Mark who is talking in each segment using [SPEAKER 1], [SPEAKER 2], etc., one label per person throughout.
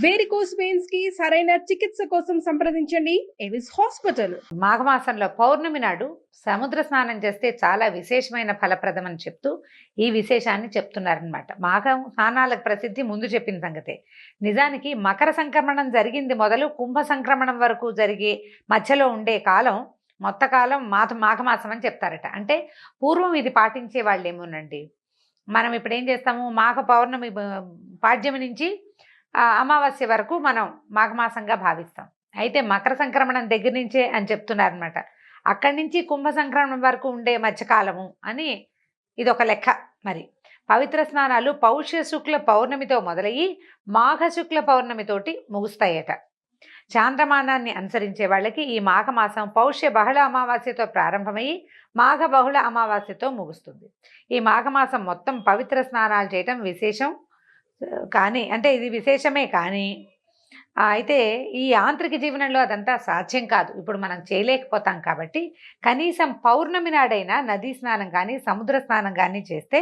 [SPEAKER 1] Varicose veins కి సరైన చికిత్స కోసం సంప్రదించండి ఎవిస్ హాస్పిటల్.
[SPEAKER 2] మాఘమాసంలో పౌర్ణమి నాడు సముద్ర స్నానం చేస్తే చాలా విశేషమైన ఫలప్రదం అని చెప్తూ ఈ విశేషాన్ని చెప్తున్నారనమాట. మాఘ స్నానాలకు ప్రసిద్ధి ముందు చెప్పిన సంగతే. నిజానికి మకర సంక్రమణం జరిగింది మొదలు కుంభ సంక్రమణం వరకు జరిగే మధ్యలో ఉండే కాలం మొత్త కాలం మాఘమాసం అని చెప్తారట. అంటే పూర్వం ఇది పాటించే వాళ్ళు ఏమోనండి. మనం ఇప్పుడు ఏం చేస్తాము, మాఘ పౌర్ణమి పాడ్యమి నుంచి అమావాస్య వరకు మనం మాఘమాసంగా భావిస్తాం. అయితే మకర సంక్రమణం దగ్గర నుంచే అని చెప్తున్నారనమాట. అక్కడి నుంచి కుంభ సంక్రమణం వరకు ఉండే మధ్యకాలము అని ఇదొక లెక్క. మరి పవిత్ర స్నానాలు పౌష్య శుక్ల పౌర్ణమితో మొదలయ్యి మాఘ శుక్ల పౌర్ణమితోటి ముగుస్తాయట. చాంద్రమానాన్ని అనుసరించే వాళ్ళకి ఈ మాఘమాసం పౌష్య బహుళ అమావాస్యతో ప్రారంభమయ్యి మాఘ బహుళ అమావాస్యతో ముగుస్తుంది. ఈ మాఘమాసం మొత్తం పవిత్ర స్నానాలు చేయటం విశేషం. కానీ అంటే ఇది విశేషమే కానీ అయితే ఈ యాంత్రిక జీవనంలో అదంతా సాధ్యం కాదు. ఇప్పుడు మనం చేయలేకపోతాం కాబట్టి కనీసం పౌర్ణమి నాడైనా నదీ స్నానం కానీ సముద్ర స్నానం కానీ చేస్తే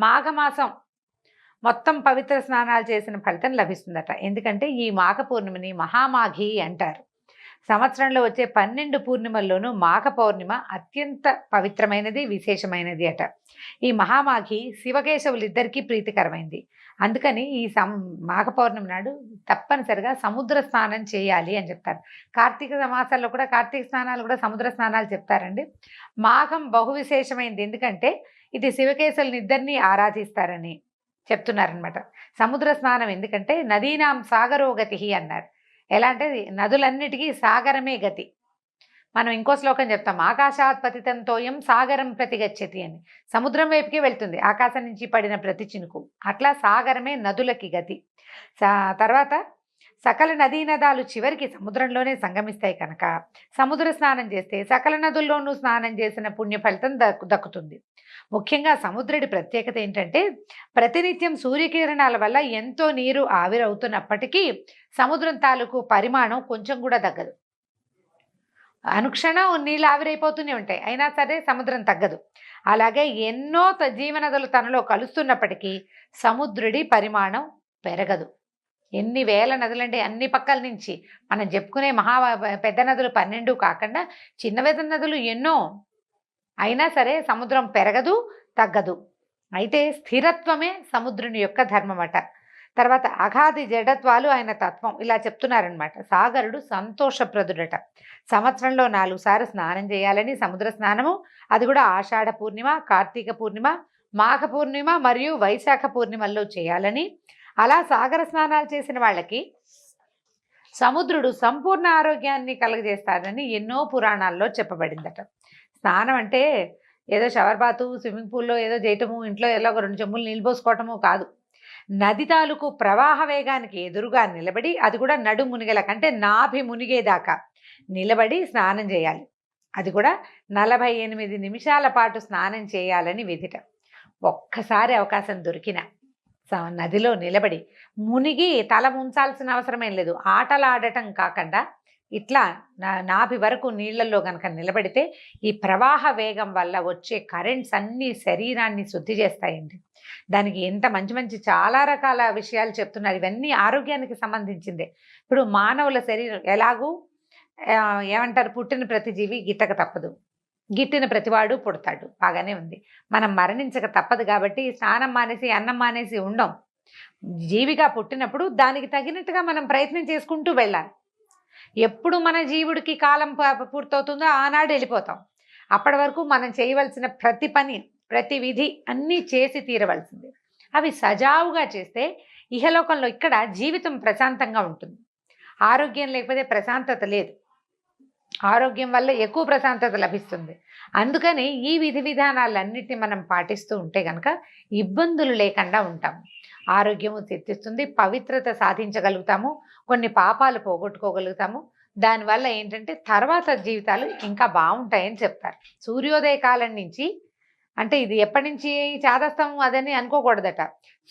[SPEAKER 2] మాఘమాసం మొత్తం పవిత్ర స్నానాలు చేసిన ఫలితం లభిస్తుందట. ఎందుకంటే ఈ మాఘ పూర్ణిమని మహామాఘి అంటారు. సంవత్సరంలో వచ్చే 12 పూర్ణిమల్లోనూ మాఘ పౌర్ణిమ అత్యంత పవిత్రమైనది, విశేషమైనది అట. ఈ మహామాఘి శివకేశవులిద్దరికీ ప్రీతికరమైంది. అందుకని ఈ మాఘ పౌర్ణమి నాడు తప్పనిసరిగా సముద్ర స్నానం చేయాలి అని చెప్తారు. కార్తీక మాసాల్లో కూడా కార్తీక స్నానాలు కూడా సముద్ర స్నానాలు చెప్తారండి. మాఘం బహు విశేషమైంది, ఎందుకంటే ఇది శివకేశవులిద్దరినీ ఆరాధిస్తారని చెప్తున్నారనమాట. సముద్ర స్నానం ఎందుకంటే నదీనాం సాగరోగతి అన్నారు. ఎలా అంటే నదులన్నిటికీ సాగరమే గతి. మనం ఇంకో శ్లోకం చెప్తాం, ఆకాశాత్ పతితంతోయం సాగరం ప్రతిగచ్చతి అని. సముద్రం వైపుకి వెళ్తుంది ఆకాశం నుంచి పడిన ప్రతి చినుకు. అట్లా సాగరమే నదులకి గతి. తర్వాత సకల నదీ నదాలు చివరికి సముద్రంలోనే సంగమిస్తాయి కనుక సముద్ర స్నానం చేస్తే సకల నదుల్లోనూ స్నానం చేసిన పుణ్య ఫలితం దక్కుతుంది. ముఖ్యంగా సముద్రుడి ప్రత్యేకత ఏంటంటే ప్రతినిత్యం సూర్యకిరణాల వల్ల ఎంతో నీరు ఆవిరవుతున్నప్పటికీ సముద్రం తాలూకు పరిమాణం కొంచెం కూడా తగ్గదు. అనుక్షణం నీళ్ళు ఆవిరైపోతూనే ఉంటాయి, అయినా సరే సముద్రం తగ్గదు. అలాగే ఎన్నో జీవనదులు తనలో కలుస్తున్నప్పటికీ సముద్రుడి పరిమాణం పెరగదు. ఎన్ని వేల నదులంటే అన్ని పక్కల నుంచి మనం చెప్పుకునే పెద్ద నదులు 12 కాకుండా చిన్న పెద్ద నదులు ఎన్నో, అయినా సరే సముద్రం పెరగదు, తగ్గదు. అయితే స్థిరత్వమే సముద్రుని యొక్క ధర్మమట. తర్వాత అగాధి జడత్వాలు ఆయన తత్వం, ఇలా చెప్తున్నారనమాట. సాగరుడు సంతోషప్రదుడట. సంవత్సరంలో 4 సార్లు స్నానం చేయాలని, సముద్ర స్నానము అది కూడా ఆషాఢ పూర్ణిమ, కార్తీక పూర్ణిమ, మాఘ పూర్ణిమ మరియు వైశాఖ పూర్ణిమల్లో చేయాలని, అలా సాగర స్నానాలు చేసిన వాళ్ళకి సముద్రుడు సంపూర్ణ ఆరోగ్యాన్ని కలుగజేస్తాడని ఎన్నో పురాణాల్లో చెప్పబడిందట. స్నానం అంటే ఏదో షవర్ బాతు, స్విమ్మింగ్ పూల్లో ఏదో చేయటము, ఇంట్లో ఏదో 2 చెంబులు నీళ్ళు పోసుకోవటము కాదు. నది తాలూకు ప్రవాహ వేగానికి ఎదురుగా నిలబడి, అది కూడా నడు మునిగేలా అంటే నాభి మునిగేదాకా నిలబడి స్నానం చేయాలి. అది కూడా 48 నిమిషాల పాటు స్నానం చేయాలని విధిట. ఒక్కసారి అవకాశం దొరికిన నదిలో నిలబడి మునిగి తల ముంచాల్సిన అవసరమేం లేదు. ఆటలాడటం కాకుండా ఇట్లా నాభి వరకు నీళ్లలో కనుక నిలబడితే ఈ ప్రవాహ వేగం వల్ల వచ్చే కరెంట్స్ అన్నీ శరీరాన్ని శుద్ధి చేస్తాయండి. దానికి ఎంత మంచి మంచి చాలా రకాల విషయాలు చెప్తున్నారు. ఇవన్నీ ఆరోగ్యానికి సంబంధించిందే. ఇప్పుడు మానవుల శరీరం ఎలాగూ ఏమంటారు, పుట్టిన ప్రతి జీవి గిట్టక తప్పదు, గిట్టిన ప్రతివాడు పుడతాడు, బాగానే ఉంది. మనం మరణించక తప్పదు కాబట్టి స్నానం మానేసి అన్నం మానేసి ఉండం. జీవిగా పుట్టినప్పుడు దానికి తగినట్టుగా మనం ప్రయత్నం చేసుకుంటూ వెళ్ళాలి. ఎప్పుడు మన జీవుడికి కాలం పూర్తవుతుందో ఆనాడు వెళ్ళిపోతాం. అప్పటి వరకు మనం చేయవలసిన ప్రతి పని, ప్రతి విధి అన్నీ చేసి తీరవలసింది. అవి సజావుగా చేస్తే ఇహలోకంలో ఇక్కడ జీవితం ప్రశాంతంగా ఉంటుంది. ఆరోగ్యం లేకపోతే ప్రశాంతత లేదు. ఆరోగ్యం వల్ల ఎక్కువ ప్రశాంతత లభిస్తుంది. అందుకని ఈ విధి విధానాలన్నిటిని మనం పాటిస్తూ ఉంటే కనుక ఇబ్బందులు లేకుండా ఉంటాము. ఆరోగ్యము తెచ్చిస్తుంది, పవిత్రత సాధించగలుగుతాము, కొన్ని పాపాలు పోగొట్టుకోగలుగుతాము. దానివల్ల ఏంటంటే తర్వాత జీవితాలు ఇంకా బాగుంటాయని చెప్తారు. సూర్యోదయ కాలం నుంచి, అంటే ఇది ఎప్పటి నుంచి చాదస్తం అదని అనుకోకూడదట.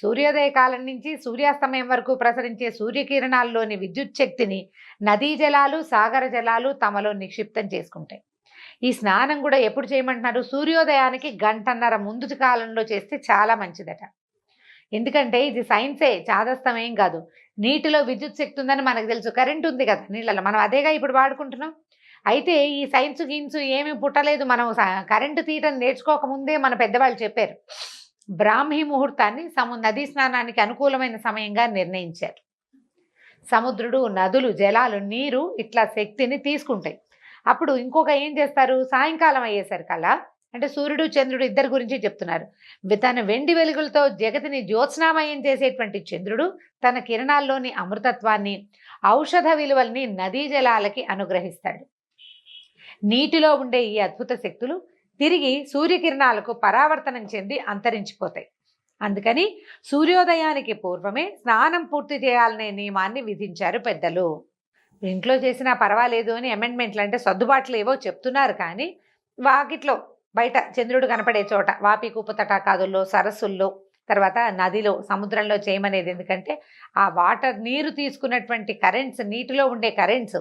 [SPEAKER 2] సూర్యోదయ కాలం నుంచి సూర్యాస్తమయం వరకు ప్రసరించే సూర్యకిరణాల్లోని విద్యుత్ శక్తిని నదీ జలాలు, సాగర జలాలు తమలో నిక్షిప్తం చేసుకుంటాయి. ఈ స్నానం కూడా ఎప్పుడు చేయమంటున్నారు, సూర్యోదయానికి 1.5 గంటల ముందు కాలంలో చేస్తే చాలా మంచిదట. ఎందుకంటే ఇది సైన్సే, చాదస్తమేం కాదు. నీటిలో విద్యుత్ శక్తి ఉందని మనకు తెలుసు, కరెంట్ ఉంది కదా నీళ్ళలో, మనం అదేగా ఇప్పుడు వాడుకుంటున్నాం. అయితే ఈ సైన్స్ గీన్స్ ఏమీ పుట్టలేదు, మనం కరెంటు తీయటం నేర్చుకోకముందే మన పెద్దవాళ్ళు చెప్పారు. బ్రాహ్మీ ముహూర్తాన్ని నదీ స్నానానికి అనుకూలమైన సమయంగా నిర్ణయించారు. సముద్రుడు, నదులు, జలాలు, నీరు ఇట్లా శక్తిని తీసుకుంటాయి. అప్పుడు ఇంకొక ఏం చేస్తారు, సాయంకాలం అయ్యేసరికల్లా, అంటే సూర్యుడు చంద్రుడు ఇద్దరి గురించి చెప్తున్నారు. తన వెండి వెలుగులతో జగతిని జ్యోత్స్నామయం చేసేటువంటి చంద్రుడు తన కిరణాల్లోని అమృతత్వాన్ని, ఔషధ విలువల్ని నదీ జలాలకి అనుగ్రహిస్తాడు. నీటిలో ఉండే ఈ అద్భుత శక్తులు తిరిగి సూర్యకిరణాలకు పరావర్తనం చెంది అంతరించిపోతాయి. అందుకని సూర్యోదయానికి పూర్వమే స్నానం పూర్తి చేయాలనే నియమాన్ని విధించారు పెద్దలు. ఇంట్లో చేసినా పర్వాలేదు అని అమెండ్మెంట్లు, అంటే సర్దుబాట్లు ఏవో చెప్తున్నారు, కానీ వాకిట్లో బయట చంద్రుడు కనపడే చోట, వాపి కుప్పు తటాకాదుల్లో, సరస్సుల్లో, తర్వాత నదిలో, సముద్రంలో చేయమనేది. ఎందుకంటే ఆ వాటర్, నీరు తీసుకున్నటువంటి కరెంట్స్, నీటిలో ఉండే కరెంట్స్,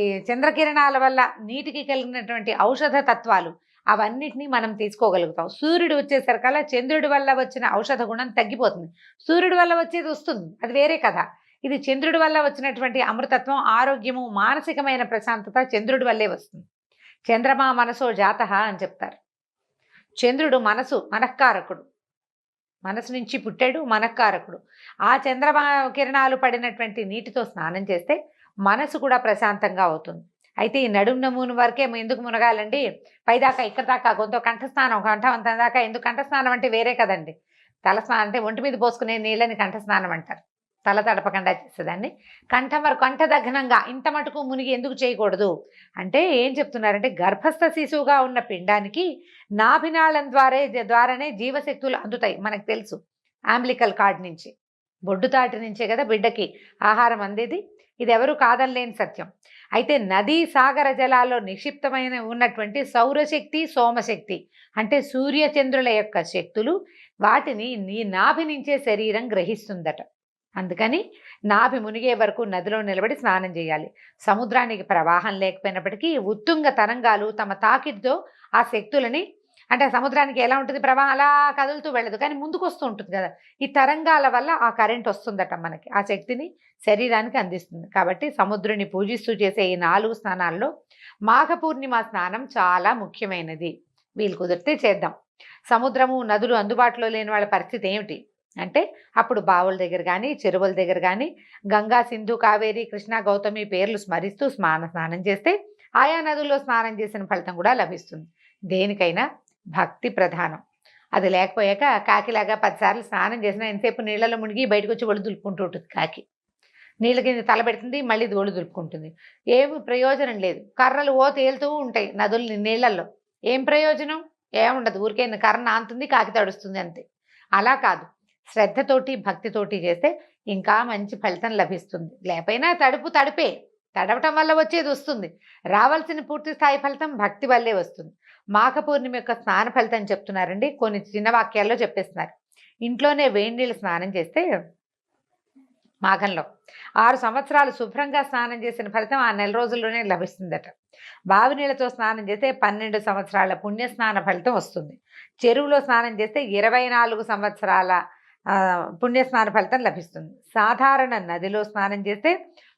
[SPEAKER 2] ఈ చంద్రకిరణాల వల్ల నీటికి కలిగినటువంటి ఔషధ తత్వాలు, అవన్నిటినీ మనం తీసుకోగలుగుతాం. సూర్యుడు వచ్చేసరికల్లా చంద్రుడి వల్ల వచ్చిన ఔషధ గుణం తగ్గిపోతుంది. సూర్యుడి వల్ల వచ్చేది వస్తుంది, అది వేరే కథ. ఇది చంద్రుడి వల్ల వచ్చినటువంటి అమృతత్వం, ఆరోగ్యము, మానసికమైన ప్రశాంతత చంద్రుడి వల్లే వస్తుంది. చంద్రమా మనసో జాతః అని చెప్తారు. చంద్రుడు మనఃకారకుడు, మనసు నుంచి పుట్టాడు, మనఃకారకుడు. ఆ చంద్రమా కిరణాలు పడినటువంటి నీటితో స్నానం చేస్తే మనసు కూడా ప్రశాంతంగా అవుతుంది. అయితే ఈ నడుము నమూను వరకే ఎందుకు మునగాలండి, పైదాకా ఇక్కడ దాకా కంఠస్నానం, కంఠవంతం దాకా ఎందుకు? కంఠస్నానం అంటే వేరే కదండి. తలస్నానం అంటే ఒంటి మీద పోసుకునే నీళ్ళని కంఠస్నానం అంటారు. తల తడపకుండా చేసేదాన్ని. కంఠం వరకు, కంఠదగ్నంగా ఇంత మటుకు మునిగి ఎందుకు చేయకూడదు అంటే ఏం చెప్తున్నారంటే, గర్భస్థ శిశువుగా ఉన్న పిండానికి నాభినాళం ద్వారానే జీవశక్తులు అందుతాయి. మనకు తెలుసు, అంబ్లికల్ కార్డ్ నుంచి, బొడ్డుతాటి నుంచే కదా బిడ్డకి ఆహారం అందేది. ఇది ఎవరు కాదనలేని సత్యం. అయితే నదీ సాగర జలాల్లో నిక్షిప్తమైన ఉన్నటువంటి సౌరశక్తి, సోమశక్తి అంటే సూర్యచంద్రుల యొక్క శక్తులు, వాటిని నీ నాభి నుంచే శరీరం గ్రహిస్తుందట. అందుకని నాభి మునిగే వరకు నదిలో నిలబడి స్నానం చేయాలి. సముద్రానికి ప్రవాహం లేకపోయినప్పటికీ ఉత్తుంగ తరంగాలు తమ తాకిడితో ఆ శక్తులని, అంటే సముద్రానికి ఎలా ఉంటుంది ప్రవాహం, అలా కదులుతూ వెళ్ళదు, కానీ ముందుకు వస్తూ ఉంటుంది కదా, ఈ తరంగాల వల్ల ఆ కరెంట్ వస్తుందట మనకి, ఆ శక్తిని శరీరానికి అందిస్తుంది. కాబట్టి సముద్రుని పూజిస్తూ చేసే ఈ 4 స్నానాల్లో మాఘ పూర్ణిమ స్నానం చాలా ముఖ్యమైనది. వీలు కుదిరితే చేద్దాం. సముద్రము, నదులు అందుబాటులో లేని వాళ్ళ పరిస్థితి ఏమిటి అంటే, అప్పుడు బావుల దగ్గర కానీ, చెరువుల దగ్గర కానీ గంగా, సింధు, కావేరి, కృష్ణ, గౌతమి పేర్లు స్మరిస్తూ స్నానం చేస్తే ఆయా నదుల్లో స్నానం చేసిన ఫలితం కూడా లభిస్తుంది. దేనికైనా భక్తి ప్రధానం. అది లేకపోయాక కాకిలాగా 10 సార్లు స్నానం చేసినా ఎంతసేపు నీళ్ళలో మునిగి బయటకు వచ్చి ఒళ్ళు దులుపుకుంటూ ఉంటుంది. కాకి నీళ్ళ కింద తల పెడుతుంది, మళ్ళీ ఒళ్ళు దులుపుకుంటుంది. ఏమి ప్రయోజనం లేదు. కర్రలు తేలుతూ ఉంటాయి నదులు నీళ్ళల్లో, ఏం ప్రయోజనం? ఏముండదు. ఊరికే కర్ర నాంతుంది, కాకి తడుస్తుంది అంతే. అలా కాదు, శ్రద్ధతోటి భక్తితోటి చేస్తే ఇంకా మంచి ఫలితం లభిస్తుంది. లేకపోయినా తడిపే, తడవటం వల్ల వచ్చేది వస్తుంది. రావాల్సిన పూర్తి స్థాయి ఫలితం భక్తి వల్లే వస్తుంది. మాఘ పూర్ణిమ యొక్క స్నాన ఫలితం చెప్తున్నారండి, కొన్ని చిన్న వాక్యాల్లో చెప్పేస్తున్నారు. ఇంట్లోనే వేడి నీళ్ళు స్నానం చేస్తే మాఘంలో 6 సంవత్సరాలు శుభ్రంగా స్నానం చేసిన ఫలితం ఆ నెల రోజుల్లోనే లభిస్తుందట. బావి నీళ్ళతో స్నానం చేస్తే 12 సంవత్సరాల పుణ్యస్నాన ఫలితం వస్తుంది. చెరువులో స్నానం చేస్తే 24 సంవత్సరాల పుణ్యస్నాన ఫలితం లభిస్తుంది. సాధారణ నదిలో స్నానం చేస్తే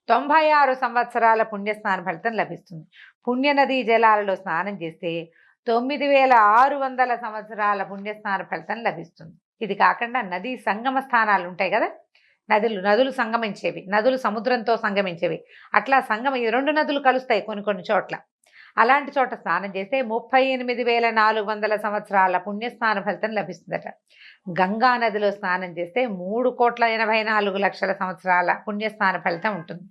[SPEAKER 2] 96 సంవత్సరాల పుణ్యస్నాన ఫలితం లభిస్తుంది. పుణ్యనదీ జలాలలో స్నానం చేస్తే 9600 సంవత్సరాల పుణ్యస్నాన ఫలితం లభిస్తుంది. ఇది కాకుండా నదీ సంగమ స్థానాలు ఉంటాయి కదా, నదులు సంగమించేవి, నదులు సముద్రంతో సంగమించేవి, అట్లా ఈ 2 నదులు కలుస్తాయి కొన్ని చోట్ల. అలాంటి చోట స్నానం చేస్తే 38,400 సంవత్సరాల పుణ్యస్నాన ఫలితం లభిస్తుందట. గంగా నదిలో స్నానం చేస్తే 3,84,00,000 సంవత్సరాల పుణ్యస్నాన ఫలితం ఉంటుంది.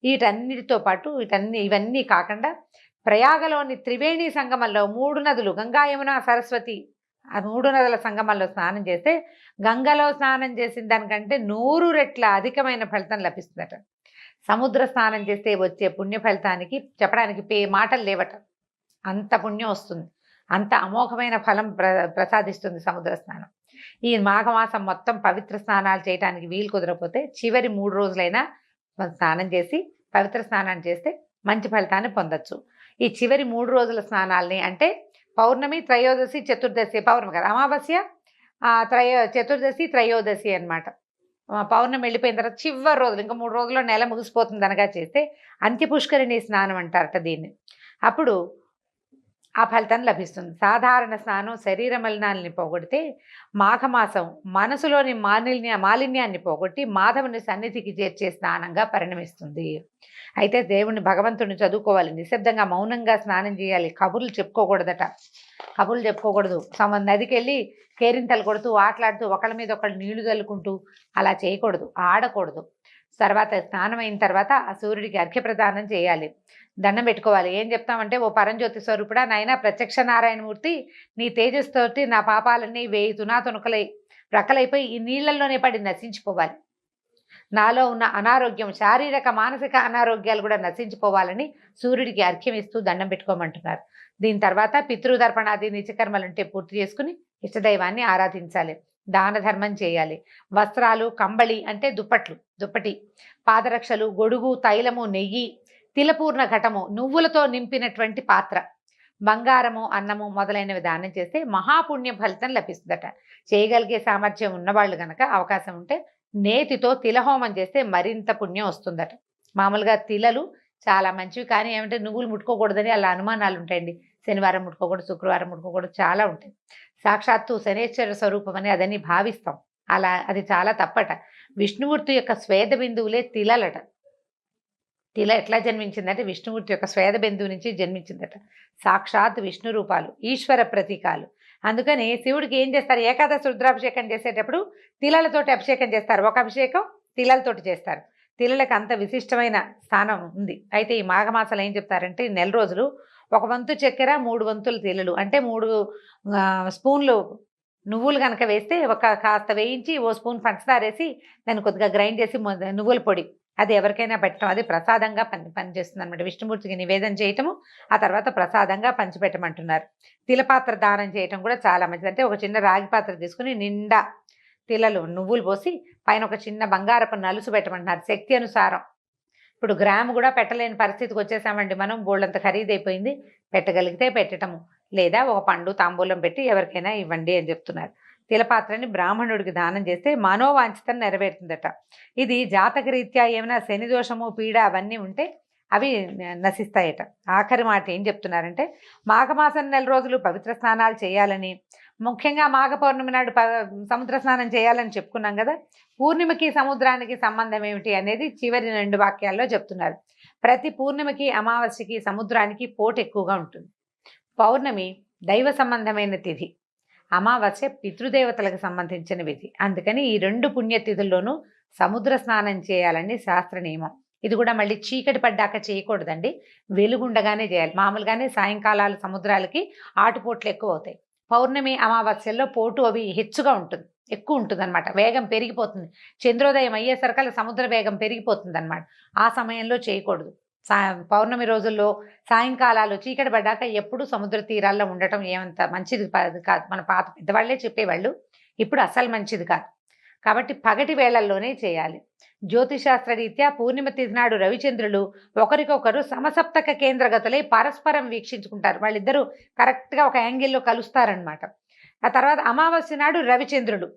[SPEAKER 2] వీటన్నిటితో పాటు ఇవన్నీ కాకుండా ప్రయాగలోని త్రివేణి సంగమంలో 3 నదులు, గంగా, యమున, సరస్వతి, ఆ 3 నదుల సంగమంలో స్నానం చేస్తే గంగలో స్నానం చేసిన దానికంటే 100 రెట్ల అధికమైన ఫలితం లభిస్తుందట. సముద్ర స్నానం చేస్తే వచ్చే పుణ్య ఫలితానికి చెప్పడానికి మాటలు లేవట. అంత పుణ్యం వస్తుంది, అంత అమోఘమైన ఫలం ప్రసాదిస్తుంది సముద్ర స్నానం. ఈ మాఘమాసం మొత్తం పవిత్ర స్నానాలు చేయడానికి వీలు కుదరకపోతే చివరి 3 రోజులైనా స్నానం చేసి పవిత్ర స్నానాన్ని చేస్తే మంచి ఫలితాన్ని పొందొచ్చు. ఈ చివరి 3 రోజుల స్నానాలని అంటే పౌర్ణమి, త్రయోదశి, చతుర్దశి, పౌర్ణమి కదా, అమావాస్య, చతుర్దశి, త్రయోదశి అన్నమాట. పౌర్ణమి వెళ్ళిపోయిన తర్వాత చివరి రోజులు ఇంకా 3 రోజుల్లో నెల ముగిసిపోతుంది అనగా చేస్తే అంత్యపుష్కరిణి స్నానం అంటారట దీన్ని. అప్పుడు ఆ ఫలితం లభిస్తుంది. సాధారణ స్నానం శరీర మలినాల్ని పోగొడితే మాఘమాసం మనసులోని మాలిన్యాన్ని పోగొట్టి మాధవుని సన్నిధికి చేర్చే స్నానంగా పరిణమిస్తుంది. అయితే దేవుణ్ణి భగవంతుడిని చదువుకోవాలి, నిశ్శబ్దంగా మౌనంగా స్నానం చేయాలి, కబుర్లు చెప్పుకోకూడదట. కబుర్లు చెప్పుకోకూడదు. నదికి వెళ్ళి కేరింతలు కొడుతూ ఆటలాడుతూ ఒకళ్ళ మీద ఒకళ్ళు నీళ్లు చల్లుకుంటూ అలా చేయకూడదు, ఆడకూడదు. తర్వాత స్నానం అయిన తర్వాత ఆ సూర్యుడికి అర్ఘ్యప్రదానం చేయాలి, దండం పెట్టుకోవాలి. ఏం చెప్తామంటే, ఓ పరంజ్యోతి స్వరూపుడా నాయన ప్రత్యక్ష నారాయణమూర్తి, నీ తేజస్సుతోటి నా పాపాలన్నీ 1000 తునాతునకలై రకలైపోయి ఈ నీళ్లలోనే పడి నశించిపోవాలి. నాలో ఉన్న అనారోగ్యం, శారీరక మానసిక అనారోగ్యాలు కూడా నశించిపోవాలని సూర్యుడికి అర్ఘ్యం ఇస్తూ దండం పెట్టుకోమంటున్నారు. దీని తర్వాత పితృదర్పణాది నిత్యకర్మలుంటే పూర్తి చేసుకుని ఇష్టదైవాన్ని ఆరాధించాలి, దాన ధర్మం చేయాలి. వస్త్రాలు, కంబళి అంటే దుప్పటి, పాదరక్షలు, గొడుగు, తైలము, నెయ్యి, తిలపూర్ణ ఘటము, నువ్వులతో నింపినటువంటి పాత్ర, బంగారము, అన్నము మొదలైనవి దానం చేస్తే మహాపుణ్య ఫలితం లభిస్తుందట. చేయగలిగే సామర్థ్యం ఉన్నవాళ్ళు గనక అవకాశం ఉంటే నేతితో తిలహోమం చేస్తే మరింత పుణ్యం వస్తుందట. మామూలుగా తిలలు చాలా మంచివి, కానీ ఏమంటే నువ్వులు ముట్టుకోకూడదని అలా అనుమానాలు ఉంటాయండి. శనివారం ముట్టుకోకూడదు, శుక్రవారం ముట్టుకోకూడదు, చాలా ఉంటాయి. సాక్షాత్తు శనేశ్వర స్వరూపం అని అదని భావిస్తాం. అలా అది చాలా తప్పట. విష్ణుమూర్తి యొక్క స్వేద బిందువులే తిలలట. తిల ఎట్లా జన్మించిందంటే విష్ణుమూర్తి యొక్క స్వేద బిందువు నుంచి జన్మించిందట. సాక్షాత్ విష్ణు రూపాలు, ఈశ్వర ప్రతీకాలు. అందుకని శివుడికి ఏం చేస్తారు, ఏకాదశి రుద్రాభిషేకం చేసేటప్పుడు తిలలతోటి అభిషేకం చేస్తారు. ఒక అభిషేకం తిలలతోటి చేస్తారు. తిలలకు అంత విశిష్టమైన స్థానం ఉంది. అయితే ఈ మాఘమాసాలు ఏం చెప్తారంటే, ఈ నెల రోజులు 1 వంతు చక్కెర, 3 వంతులు తిలలు అంటే 3 స్పూన్లు నువ్వులు కనుక వేస్తే కాస్త వేయించి ఓ స్పూన్ పంచదార వేసి దాన్ని కొద్దిగా గ్రైండ్ చేసి నువ్వుల పొడి అది ఎవరికైనా పెట్టడం, అది ప్రసాదంగా పనిచేస్తుంది అనమాట. విష్ణుమూర్తికి నివేదన చేయటము, ఆ తర్వాత ప్రసాదంగా పంచిపెట్టమంటున్నారు. తిలపాత్ర దానం చేయటం కూడా చాలా మంచిది. అంటే ఒక చిన్న రాగి పాత్ర తీసుకుని నిండా తిలలు, నువ్వులు పోసి పైన ఒక చిన్న బంగారపు నలుసు పెట్టమంటున్నారు. శక్తి అనుసారం. ఇప్పుడు గ్రాము కూడా పెట్టలేని పరిస్థితికి వచ్చేసామండి మనం, బోళ్ళంత ఖరీదైపోయింది. పెట్టగలిగితే పెట్టటము, లేదా ఒక పండు తాంబూలం పెట్టి ఎవరికైనా ఇవ్వండి అని చెప్తున్నారు. తిలపాత్రని బ్రాహ్మణుడికి దానం చేస్తే మనోవాంఛితం నెరవేరుతుందట. ఇది జాతకరీత్యా ఏమైనా శని దోషము, పీడ అవన్నీ ఉంటే అవి నశిస్తాయట. ఆఖరి మాట ఏం చెప్తున్నారంటే, మాఘమాసం నెల రోజులు పవిత్ర స్నానాలు చేయాలని, ముఖ్యంగా మాఘ పౌర్ణమి నాడు సముద్ర స్నానం చేయాలని చెప్పుకున్నాం కదా. పూర్ణిమకి సముద్రానికి సంబంధం ఏమిటి అనేది చివరి 2 వాక్యాల్లో చెప్తున్నారు. ప్రతి పూర్ణిమకి, అమావాస్యకి సముద్రానికి పోటు ఎక్కువగా ఉంటుంది. పౌర్ణమి దైవ సంబంధమైన తిథి, అమావాస్య పితృదేవతలకు సంబంధించిన విధి. అందుకని ఈ 2 పుణ్యతిథుల్లోనూ సముద్ర స్నానం చేయాలని శాస్త్ర నియమం. ఇది కూడా మళ్ళీ చీకటి పడ్డాక చేయకూడదండి, వెలుగుండగానే చేయాలి. మామూలుగానే సాయంకాలాలు సముద్రాలకి ఆటుపోట్లు ఎక్కువ అవుతాయి. పౌర్ణమి, అమావాస్యల్లో పోటు అవి ఎక్కువ ఉంటుంది అనమాట. వేగం పెరిగిపోతుంది. చంద్రోదయం అయ్యేసరికల్లా సముద్ర వేగం పెరిగిపోతుంది అనమాట. ఆ సమయంలో చేయకూడదు. పౌర్ణమి రోజుల్లో సాయంకాలాలు చీకటి పడ్డాక ఎప్పుడు సముద్ర తీరాల్లో ఉండటం ఏమంత మంచిది కాదు. మన పాత పెద్దవాళ్లే చెప్పేవాళ్ళు, ఇప్పుడు అసలు మంచిది కాదు. కాబట్టి పగటి వేళల్లోనే చేయాలి. జ్యోతిశాస్త్ర రీత్యా పూర్ణిమ తిథి నాడు రవిచంద్రులు ఒకరికొకరు సమసప్తక కేంద్రగతులై పరస్పరం వీక్షించుకుంటారు. వాళ్ళిద్దరూ కరెక్ట్గా ఒక యాంగిల్లో కలుస్తారనమాట. ఆ తర్వాత అమావాస్య నాడు రవిచంద్రులు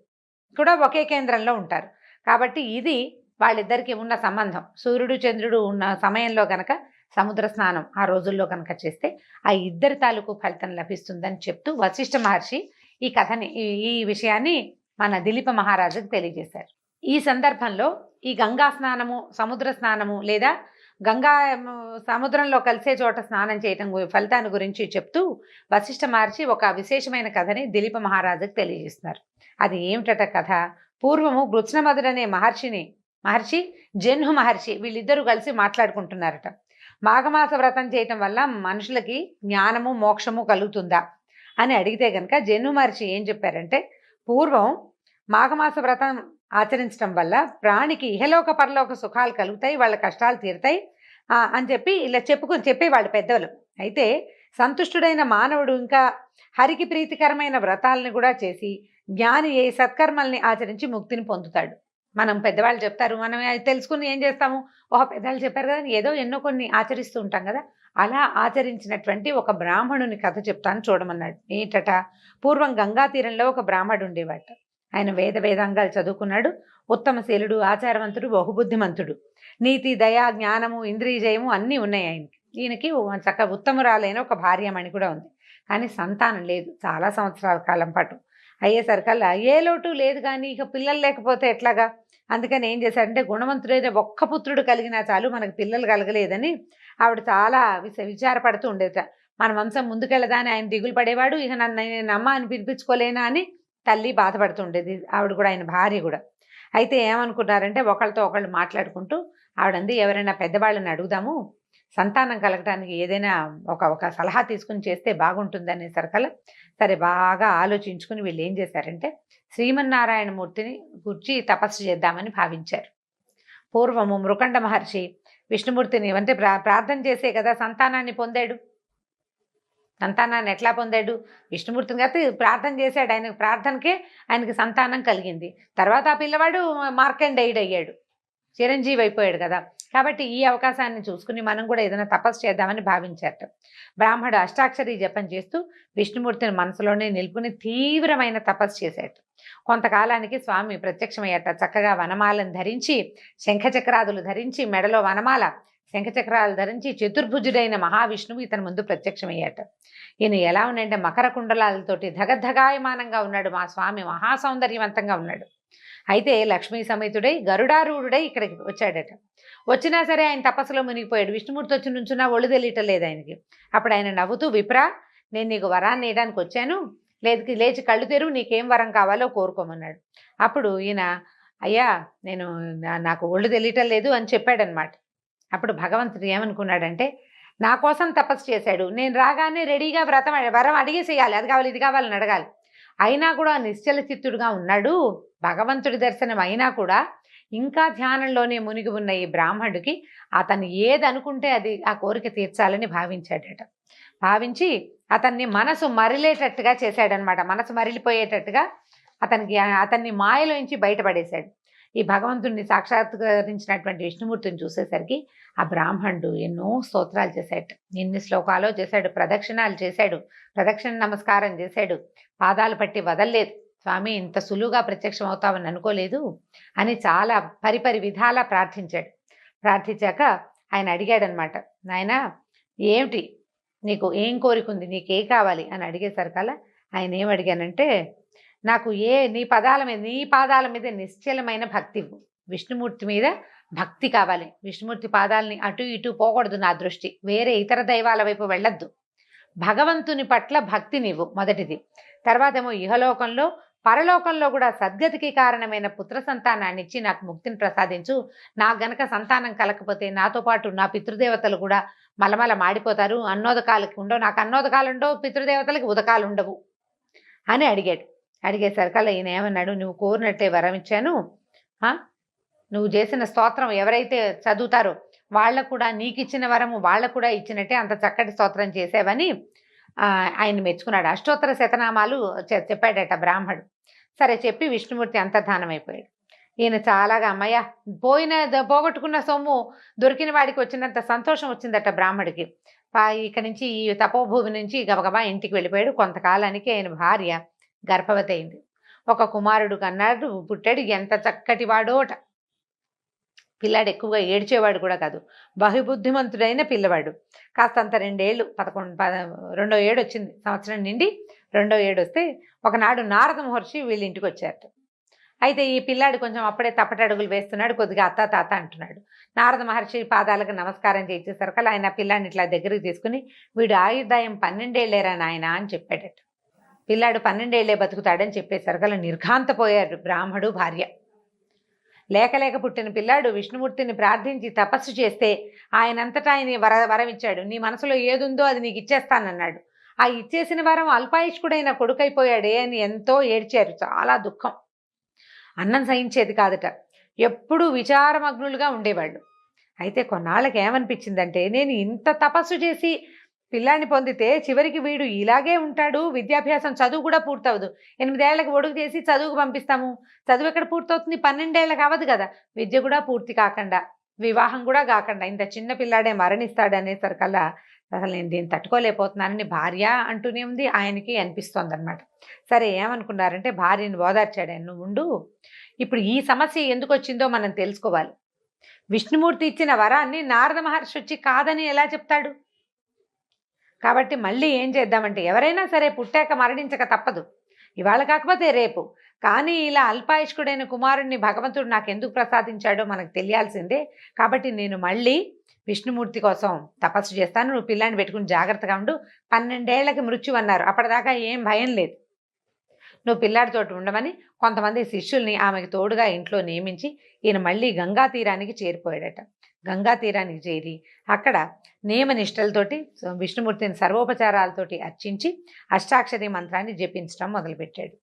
[SPEAKER 2] కూడా ఒకే కేంద్రంలో ఉంటారు. కాబట్టి ఇది వాళ్ళిద్దరికి ఉన్న సంబంధం. సూర్యుడు చంద్రుడు ఉన్న సమయంలో గనక సముద్ర స్నానం ఆ రోజుల్లో కనుక చేస్తే ఆ ఇద్దరి తాలూకు ఫలితం లభిస్తుందని చెప్తూ వశిష్ఠ మహర్షి ఈ కథని, ఈ విషయాన్ని మన దిలీప మహారాజుకు తెలియజేశారు. ఈ సందర్భంలో ఈ గంగా స్నానము, సముద్ర స్నానము లేదా గంగా సముద్రంలో కలిసే చోట స్నానం చేయటం ఫలితాన్ని గురించి చెప్తూ వశిష్ఠ మహర్షి ఒక విశేషమైన కథని దిలీప మహారాజుకు తెలియజేస్తున్నారు. అది ఏమిటట కథ? పూర్వము గృత్స్నమధుడనే మహర్షి జన్హు మహర్షి వీళ్ళిద్దరూ కలిసి మాట్లాడుకుంటున్నారట. మాఘమాస వ్రతం చేయటం వల్ల మనుషులకి జ్ఞానము, మోక్షము కలుగుతుందా అని అడిగితే గనక జన్హు మహర్షి ఏం చెప్పారంటే, పూర్వం మాఘమాస వ్రతం ఆచరించడం వల్ల ప్రాణికి ఇహలోక పరలోక సుఖాలు కలుగుతాయి, వాళ్ళ కష్టాలు తీరుతాయి అని చెప్పి ఇలా చెప్పేవాళ్ళు పెద్దలు. అయితే సంతుష్టుడైన మానవుడు ఇంకా హరికి ప్రీతికరమైన వ్రతాలను కూడా చేసి జ్ఞాని ఏ సత్కర్మల్ని ఆచరించి ముక్తిని పొందుతాడు. మనం పెద్దవాళ్ళు చెప్తారు, మనం తెలుసుకుని ఏం చేస్తాము, పెద్దవాళ్ళు చెప్పారు కదా, ఏదో ఎన్నో కొన్ని ఆచరిస్తూ ఉంటాం కదా. అలా ఆచరించినటువంటి ఒక బ్రాహ్మణుని కథ చెప్తాను చూడమన్నాడు. ఏంటట? పూర్వం గంగా తీరంలో ఒక బ్రాహ్మడు ఉండేవాట. ఆయన వేదాంగాలు చదువుకున్నాడు. ఉత్తమశీలుడు, ఆచారవంతుడు, బహుబుద్ధిమంతుడు. నీతి, దయ, జ్ఞానము, ఇంద్రియజయము అన్నీ ఉన్నాయి ఆయనకి. ఈయనకి చక్కగా ఉత్తమురాలైన ఒక భార్యమణి కూడా ఉంది. కానీ సంతానం లేదు చాలా సంవత్సరాల కాలం పాటు. అయ్యేసరికల్లా ఏ లోటు లేదు, కానీ ఇక పిల్లలు లేకపోతే ఎట్లాగా? అందుకని ఏం చేశాడంటే, గుణవంతుడైన ఒక్క పుత్రుడు కలిగినా చాలు, మనకు పిల్లలు కలగలేదని ఆవిడ చాలా విచారపడుతూ ఉండేట. మన వంశం ముందుకెళ్ళదా అని ఆయన దిగులు పడేవాడు. ఇక నేను అమ్మ అని పిలిపించుకోలేనా అని తల్లి బాధపడుతూ ఉండేది, ఆవిడ కూడా, ఆయన భార్య కూడా. అయితే ఏమనుకున్నారంటే, ఒకళ్ళతో ఒకళ్ళు మాట్లాడుకుంటూ ఆవిడంది, ఎవరైనా పెద్దవాళ్ళని అడుగుదాము, సంతానం కలగటానికి ఏదైనా ఒక సలహా తీసుకుని చేస్తే బాగుంటుంది అనేసరికల్లా, సరే బాగా ఆలోచించుకుని వీళ్ళు ఏం చేశారంటే, శ్రీమన్నారాయణమూర్తిని గుర్చి తపస్సు చేద్దామని భావించారు. పూర్వము మృకండ మహర్షి విష్ణుమూర్తిని అంటే ప్రార్థన చేసే కదా సంతానాన్ని పొందాడు. సంతానాన్ని ఎట్లా పొందాడు? విష్ణుమూర్తిని కాబట్టి ప్రార్థన చేశాడు. ఆయన ప్రార్థనకే ఆయనకి సంతానం కలిగింది. తర్వాత ఆ పిల్లవాడు మార్కండేయుడు అయ్యాడు, చిరంజీవి అయిపోయాడు కదా. కాబట్టి ఈ అవకాశాన్ని చూసుకుని మనం కూడా ఏదైనా తపస్సు చేద్దామని భావించారట. బ్రాహ్మడు అష్టాక్షరి జపం చేస్తూ విష్ణుమూర్తిని మనసులోనే నిలుపుకుని తీవ్రమైన తపస్సు చేశాడు. కొంతకాలానికి స్వామి ప్రత్యక్షమయ్యాట. చక్కగా వనమాలను ధరించి, శంఖచక్రాదులు ధరించి, మెడలో వనమాల, శంఖచక్రాలు ధరించి చతుర్భుజుడైన మహావిష్ణువు ఇతని ముందు ప్రత్యక్షమయ్యాట. ఈయన ఎలా ఉన్నాడంటే, మకర కుండలాలతోటి ధగధగాయమానంగా ఉన్నాడు. మా స్వామి మహాసౌందర్యవంతంగా ఉన్నాడు. అయితే లక్ష్మీ సమేతుడై గరుడారూఢుడై ఇక్కడికి వచ్చాడట. వచ్చినా సరే ఆయన తపస్సులో మునిగిపోయాడు. విష్ణుమూర్తి వచ్చి నుంచున్నా ఒళ్ళు తెలియటలేదు ఆయనకి. అప్పుడు ఆయన నవ్వుతూ, విప్రా, నేను నీకు వరాన్ని ఇవ్వడానికి వచ్చాను, లేచి కళ్ళు తెరువు, నీకేం వరం కావాలో కోరుకోమన్నాడు. అప్పుడు ఈయన, అయ్యా నాకు ఒళ్ళు తెలియటం లేదు అని చెప్పాడనమాట. అప్పుడు భగవంతుడు ఏమనుకున్నాడంటే, నా కోసం తపస్సు చేశాడు, నేను రాగానే రెడీగా వరం అడిగేసేయాలి, అది కావాలి ఇది కావాలని అడగాలి. అయినా కూడా నిశ్చల చిత్తుడుగా ఉన్నాడు. భగవంతుడి దర్శనం అయినా కూడా ఇంకా ధ్యానంలోనే మునిగి ఉన్న ఈ బ్రాహ్మణుడికి అతను ఏది అనుకుంటే అది ఆ కోరిక తీర్చాలని భావించాడట. భావించి అతన్ని మనసు మరిలేటట్టుగా చేశాడనమాట. మనసు మరిలిపోయేటట్టుగా అతన్ని మాయలోంచి బయటపడేశాడు. ఈ భగవంతుడిని సాక్షాత్కరించినటువంటి విష్ణుమూర్తిని చూసేసరికి ఆ బ్రాహ్మణుడు ఎన్నో స్తోత్రాలు చేశాడు, ఎన్ని శ్లోకాలో చేశాడు, ప్రదక్షిణాలు చేశాడు, ప్రదక్షిణ నమస్కారం చేశాడు, పాదాలు పట్టి వదల్లేదు. స్వామి, ఇంత సులువుగా ప్రత్యక్షం అవుతావని అనుకోలేదు అని చాలా పరిపరి విధాలా ప్రార్థించాడు. ప్రార్థించాక ఆయన అడిగాడనమాట, నాయనా ఏమిటి నీకు, ఏం కోరికుంది, నీకే కావాలి అని అడిగేసరికల్లా ఆయన ఏం అడిగానంటే, నాకు నీ పాదాల మీద నిశ్చలమైన భక్తి, విష్ణుమూర్తి మీద భక్తి కావాలి. విష్ణుమూర్తి పాదాలని అటు ఇటు పోకూడదు, నా దృష్టి వేరే ఇతర దైవాల వైపు వెళ్ళొద్దు. భగవంతుని పట్ల భక్తి నీవు మొదటిది. తర్వాత ఏమో ఇహలోకంలో పరలోకంలో కూడా సద్గతికి కారణమైన పుత్ర సంతానాన్ని ఇచ్చి నాకు ముక్తిని ప్రసాదించు. నాకు గనక సంతానం కలకపోతే నాతో పాటు నా పితృదేవతలు కూడా మలమల మాడిపోతారు, అన్నోదకాలకి ఉండవు, నాకు అన్నోదకాలు ఉండవు, పితృదేవతలకి ఉదకాలు ఉండవు అని అడిగాడు. అడిగేసరికల్లా ఈయన ఏమన్నాడు, నువ్వు కోరినట్లే వరం ఇచ్చాను, నువ్వు చేసిన స్తోత్రం ఎవరైతే చదువుతారో వాళ్ళకు కూడా నీకు ఇచ్చిన వరము వాళ్ళకు కూడా ఇచ్చినట్టే అంత చక్కటి స్తోత్రం చేసేవని ఆయన మెచ్చుకున్నాడు. అష్టోత్తర శతనామాలు చెప్పాడట బ్రాహ్మడు. సరే చెప్పి విష్ణుమూర్తి అంతర్ధానం అయిపోయాడు. ఈయన చాలాగా, అమ్మయ్య పోగొట్టుకున్న సొమ్ము దొరికిన వాడికి వచ్చినంత సంతోషం వచ్చిందట బ్రాహ్మడికి. ఇక్కడి నుంచి ఈ తపోభూమి నుంచి గబగబా ఇంటికి వెళ్ళిపోయాడు. కొంతకాలానికి ఆయన భార్య గర్భవతి అయింది. ఒక కుమారుడు కన్నాడు, పుట్టాడు. ఎంత చక్కటి వాడోట. పిల్లాడు ఎక్కువగా ఏడ్చేవాడు కూడా కాదు, బహుబుద్ధిమంతుడైన పిల్లవాడు. కాస్తంత 2 ఏళ్ళు 2వ ఏడు వచ్చింది, సంవత్సరం నిండి 2వ ఏడు వస్తే ఒకనాడు నారద మహర్షి వీళ్ళ ఇంటికి వచ్చారట. అయితే ఈ పిల్లాడు కొంచెం అప్పుడే తప్పటడుగులు వేస్తున్నాడు, కొద్దిగా అత్త తాత అంటున్నాడు. నారద మహర్షి పాదాలకు నమస్కారం చేసేసరికి ఆయన పిల్లాడిని ఇట్లా దగ్గరికి తీసుకుని, వీడు ఆయుర్దాయం 12 ఏళ్ళేరా నాయన అని చెప్పాడట. పిల్లాడు 12 ఏళ్ళే బతుకుతాడని చెప్పేసరికల్లా నిర్ఘాంతపోయారు బ్రాహ్మడు భార్య. లేక పుట్టిన పిల్లాడు విష్ణుమూర్తిని ప్రార్థించి తపస్సు చేస్తే ఆయనంతటా ఆయన వరం ఇచ్చాడు. నీ మనసులో ఏదుందో అది నీకు ఇచ్చేస్తానన్నాడు. ఆ ఇచ్చేసిన వరం అల్పాయుష్కుడైన కొడుకైపోయాడే అని ఎంతో ఏడ్చారు. చాలా దుఃఖం. అన్నం సహించేది కాదట. ఎప్పుడూ విచారమగ్నులుగా ఉండేవాళ్ళు. అయితే కొన్నాళ్ళకి ఏమనిపించిందంటే, నేను ఇంత తపస్సు చేసి పిల్లాన్ని పొందితే చివరికి వీడు ఇలాగే ఉంటాడు, విద్యాభ్యాసం చదువు కూడా పూర్తవదు. 8 ఏళ్లకు ఒడుగు చేసి చదువుకు పంపిస్తాము, చదువు ఎక్కడ పూర్తవుతుంది, 12 ఏళ్ళకి అవ్వదు కదా, విద్య కూడా పూర్తి కాకుండా వివాహం కూడా కాకుండా ఇంత చిన్న పిల్లాడే మరణిస్తాడు అనేసరికల్లా అసలు నేను దీన్ని తట్టుకోలేకపోతున్నానని భార్య అంటూనే ఉంది, ఆయనకి అనిపిస్తోంది అనమాట. సరే ఏమనుకున్నారంటే భార్యని ఓదార్చాడు, నువ్వు ఉండు, ఇప్పుడు ఈ సమస్య ఎందుకు వచ్చిందో మనం తెలుసుకోవాలి. విష్ణుమూర్తి ఇచ్చిన వరాన్ని నారద మహర్షి వచ్చి కాదని ఎలా చెప్తాడు? కాబట్టి మళ్ళీ ఏం చేద్దామంటే, ఎవరైనా సరే పుట్టాక మరణించక తప్పదు, ఇవాళ కాకపోతే రేపు. కానీ ఇలా అల్పాయుష్కుడైన కుమారుణ్ణి భగవంతుడు నాకు ఎందుకు ప్రసాదించాడో మనకు తెలియాల్సిందే. కాబట్టి నేను మళ్ళీ విష్ణుమూర్తి కోసం తపస్సు చేస్తాను, నువ్వు పిల్లాన్ని పెట్టుకుని జాగ్రత్తగా ఉండు. 12 ఏళ్లకి మృత్యు అన్నారు, అప్పటిదాకా ఏం భయం లేదు, నువ్వు పిల్లాడితోటి ఉండమని కొంతమంది శిష్యుల్ని ఆమెకు తోడుగా ఇంట్లో నియమించి ఈయన మళ్ళీ గంగా తీరానికి చేరిపోయాడట. గంగా తీరానికి చేరి అక్కడ నియమనిష్టలతోటి విష్ణుమూర్తిని సర్వోపచారాలతోటి అర్చించి అష్టాక్షరి మంత్రాన్ని జపించడం మొదలుపెట్టాడు.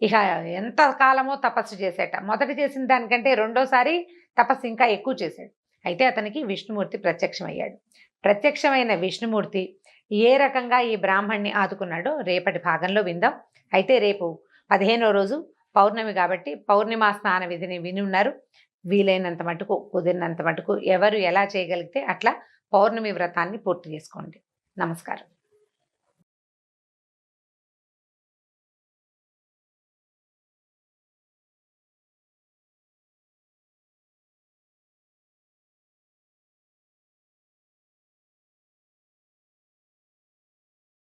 [SPEAKER 2] ఇక ఎంత కాలమో తపస్సు చేసేట. మొదట చేసిన దానికంటే రెండోసారి తపస్సు ఇంకా ఎక్కువ చేశాడు. అయితే అతనికి విష్ణుమూర్తి ప్రత్యక్షమయ్యాడు. ప్రత్యక్షమైన విష్ణుమూర్తి ఏ రకంగా ఈ బ్రాహ్మణ్ణి ఆదుకున్నాడో రేపటి భాగంలో విందాం. అయితే రేపు 15వ రోజు పౌర్ణమి కాబట్టి పౌర్ణిమా స్నాన విధిని విని ఉన్నారు. వీలైనంత మటుకు, కుదిరినంత మటుకు ఎవరు ఎలా చేయగలిగితే అట్లా పౌర్ణమి వ్రతాన్ని పూర్తి చేసుకోండి. నమస్కారం.